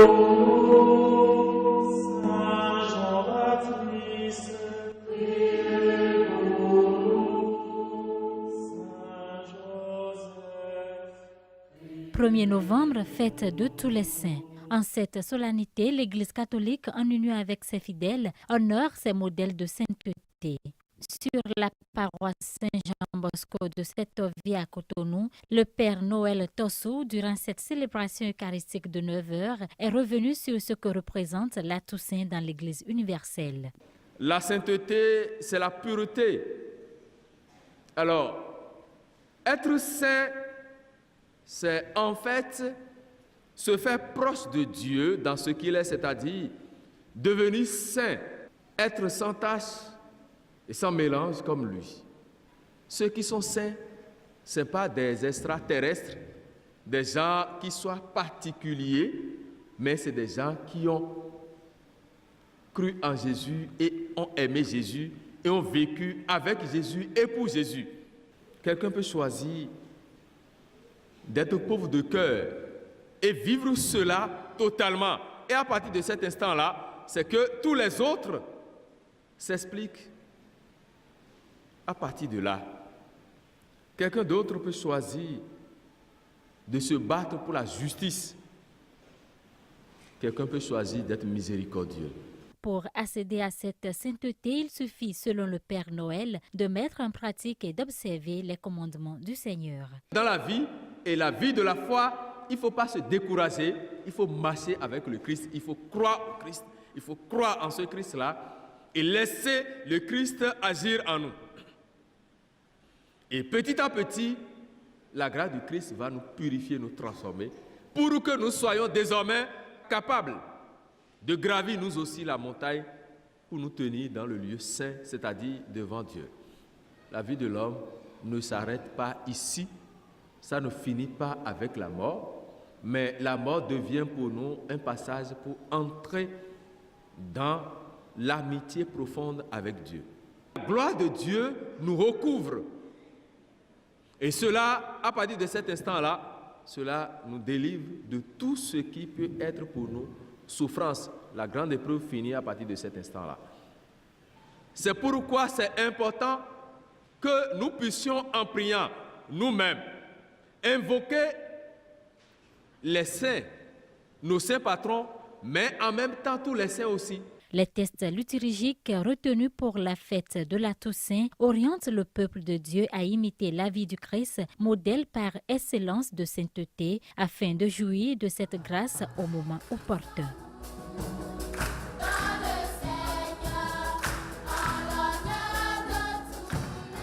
Er novembre, fête de tous les saints. En cette solennité, l'Église catholique, en union avec ses fidèles, honore ses modèles de sainteté. Sur la paroisse Saint-Jean-Bosco de Setovie à Cotonou, le Père Noël Tossou, durant cette célébration eucharistique de 9 heures, est revenu sur ce que représente la Toussaint dans l'Église universelle. La sainteté, c'est la pureté. Alors, être saint, c'est en fait se faire proche de Dieu dans ce qu'il est, c'est-à-dire devenir saint, être sans tache et sans mélange comme lui. Ceux qui sont saints, ce n'est pas des extraterrestres, des gens qui soient particuliers, mais c'est des gens qui ont cru en Jésus et ont aimé Jésus et ont vécu avec Jésus et pour Jésus. Quelqu'un peut choisir d'être pauvre de cœur et vivre cela totalement. Et à partir de cet instant-là, c'est que tous les autres s'expliquent à partir de là. Quelqu'un d'autre peut choisir de se battre pour la justice. Quelqu'un peut choisir d'être miséricordieux. Pour accéder à cette sainteté, il suffit, selon le Père Noël, de mettre en pratique et d'observer les commandements du Seigneur. Dans la vie et la vie de la foi, il ne faut pas se décourager, il faut marcher avec le Christ, il faut croire au Christ, il faut croire en ce Christ-là et laisser le Christ agir en nous. Et petit à petit, la grâce du Christ va nous purifier, nous transformer, pour que nous soyons désormais capables de gravir nous aussi la montagne pour nous tenir dans le lieu saint, c'est-à-dire devant Dieu. La vie de l'homme ne s'arrête pas ici, ça ne finit pas avec la mort, mais la mort devient pour nous un passage pour entrer dans l'amitié profonde avec Dieu. La gloire de Dieu nous recouvre. Et cela, à partir de cet instant-là, cela nous délivre de tout ce qui peut être pour nous souffrance. La grande épreuve finit à partir de cet instant-là. C'est pourquoi c'est important que nous puissions, en priant nous-mêmes, invoquer les saints, nos saints patrons, mais en même temps tous les saints aussi. Les textes liturgiques retenus pour la fête de la Toussaint orientent le peuple de Dieu à imiter la vie du Christ, modèle par excellence de sainteté, afin de jouir de cette grâce au moment opportun.